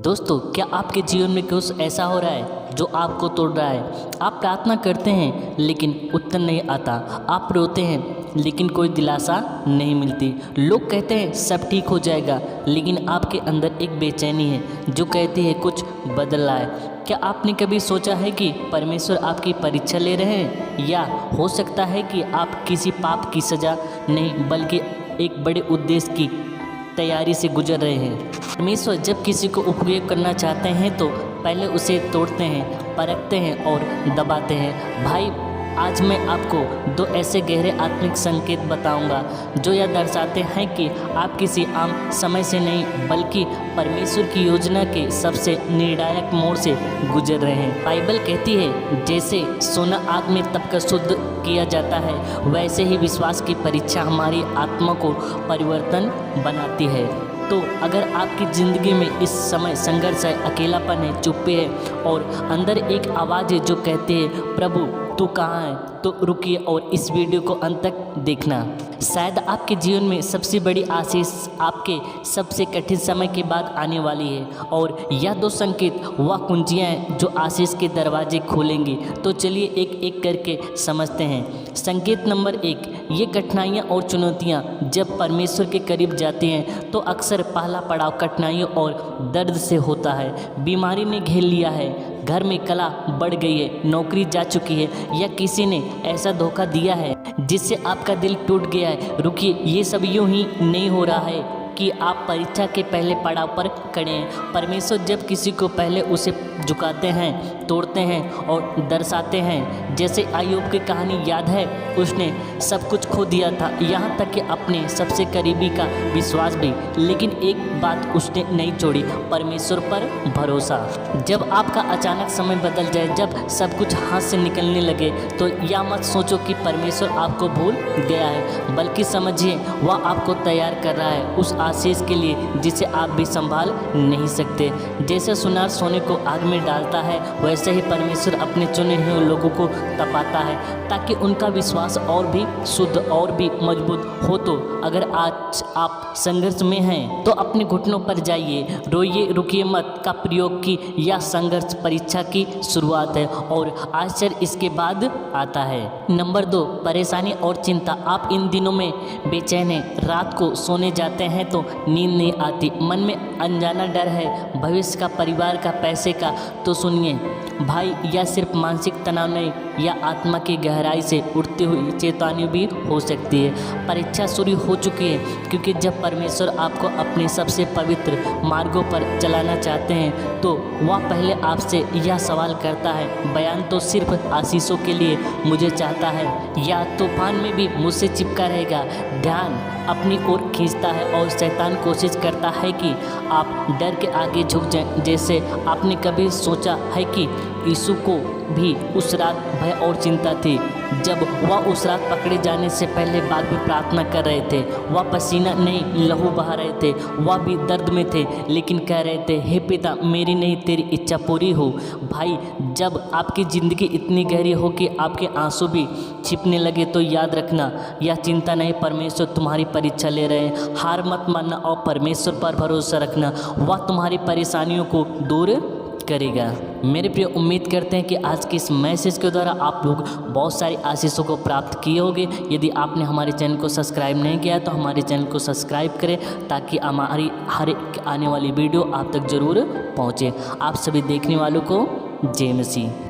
दोस्तों, क्या आपके जीवन में कुछ ऐसा हो रहा है जो आपको तोड़ रहा है? आप प्रार्थना करते हैं लेकिन उत्तर नहीं आता, आप रोते हैं लेकिन कोई दिलासा नहीं मिलती। लोग कहते हैं सब ठीक हो जाएगा, लेकिन आपके अंदर एक बेचैनी है जो कहती है कुछ बदल रहा है। क्या आपने कभी सोचा है कि परमेश्वर आपकी परीक्षा ले रहे हैं, या हो सकता है कि आप किसी पाप की सज़ा नहीं बल्कि एक बड़े उद्देश्य की तैयारी से गुजर रहे हैं। परमेश्वर जब किसी को उपयोग करना चाहते हैं तो पहले उसे तोड़ते हैं, परखते हैं और दबाते हैं। भाई, आज मैं आपको दो ऐसे गहरे आत्मिक संकेत बताऊंगा जो यह दर्शाते हैं कि आप किसी आम समय से नहीं बल्कि परमेश्वर की योजना के सबसे निर्णायक मोड़ से गुजर रहे हैं। बाइबल कहती है, जैसे सोना आग में तपकर शुद्ध किया जाता है, वैसे ही विश्वास की परीक्षा हमारी आत्मा को परिवर्तन बनाती है। तो अगर आपकी ज़िंदगी में इस समय संघर्ष है, अकेलापन है, चुप्पी है और अंदर एक आवाज़ है जो कहती है प्रभु तू कहाँ है, तो रुकिए और इस वीडियो को अंत तक देखना। शायद आपके जीवन में सबसे बड़ी आशीष आपके सबसे कठिन समय के बाद आने वाली है, और यह दो संकेत वह कुंजियाँ हैं जो आशीष के दरवाजे खोलेंगी। तो चलिए एक एक करके समझते हैं। संकेत नंबर 1, ये कठिनाइयाँ और चुनौतियाँ जब परमेश्वर के करीब जाती हैं तो अक्सर पहला पड़ाव कठिनाइयों और दर्द से होता है। बीमारी ने घेर लिया है, घर में कला बढ़ गई है, नौकरी जा चुकी है, या किसी ने ऐसा धोखा दिया है जिससे आपका दिल टूट गया है। रुकिए, ये सब यूं ही नहीं हो रहा है कि आप परीक्षा के पहले पड़ाव पर खड़े हैं। परमेश्वर जब किसी को पहले उसे झुकाते हैं, तोड़ते हैं और दर्शाते हैं। जैसे अय्यूब की कहानी याद है, उसने सब कुछ खो दिया था, यहाँ तक कि अपने सबसे करीबी का विश्वास भी, लेकिन एक बात उसने नहीं छोड़ी, परमेश्वर पर भरोसा। जब आपका अचानक समय बदल जाए, जब सब कुछ हाथ से निकलने लगे, तो यह मत सोचो कि परमेश्वर आपको भूल गया है, बल्कि समझिए वह आपको तैयार कर रहा है उस आशीष के लिए जिसे आप भी संभाल नहीं सकते। जैसे सुनार सोने को आग में डालता है, वैसे ही परमेश्वर अपने चुने हुए लोगों को तपाता है ताकि उनका विश्वास और भी शुद्ध और भी मजबूत हो। तो अगर आज आप संघर्ष में हैं तो अपने घुटनों पर जाइए, रोइए, रुकिए मत का प्रयोग की यह संघर्ष परीक्षा की शुरुआत है और आश्चर्य इसके बाद आता है। नंबर 2, परेशानी और चिंता। आप इन दिनों में बेचैन हैं, रात को सोने जाते हैं तो नींद नहीं आती, मन में अनजाना डर है भविष्य का, परिवार का, पैसे का। तो सुनिए भाई, यह सिर्फ मानसिक तनाव नहीं, यह आत्मा की गहराई से उठती हुई चेतावनी भी हो सकती है। परीक्षा शुरू हो चुकी है, क्योंकि जब परमेश्वर आपको अपने सबसे पवित्र मार्गों पर चलाना चाहते हैं तो वह पहले आपसे यह सवाल करता है, बयान तो सिर्फ आशीषों के लिए मुझे चाहता है या तूफान में भी मुझसे चिपका रहेगा? ध्यान अपनी ओर खींचता है और शैतान कोशिश करता है कि आप डर के आगे झुक जाएं। जैसे आपने कभी सोचा है कि यीशु को भी उस रात भय और चिंता थी जब वह उस रात पकड़े जाने से पहले बाग में प्रार्थना कर रहे थे। वह पसीना नहीं लहू बहा रहे थे, वह भी दर्द में थे, लेकिन कह रहे थे, हे पिता, मेरी नहीं तेरी इच्छा पूरी हो। भाई, जब आपकी ज़िंदगी इतनी गहरी हो कि आपके आंसू भी छिपने लगे तो याद रखना, यह चिंता नहीं, परमेश्वर तुम्हारी परीक्षा ले रहे हैं। हार मत मानना और परमेश्वर पर भरोसा रखना, वह तुम्हारी परेशानियों को दूर करेगा। मेरे प्रिय, उम्मीद करते हैं कि आज के इस मैसेज के द्वारा आप लोग बहुत सारी आशीषों को प्राप्त किए होंगे। यदि आपने हमारे चैनल को सब्सक्राइब नहीं किया तो हमारे चैनल को सब्सक्राइब करें ताकि हमारी हर एक आने वाली वीडियो आप तक ज़रूर पहुँचे। आप सभी देखने वालों को जय मसीह।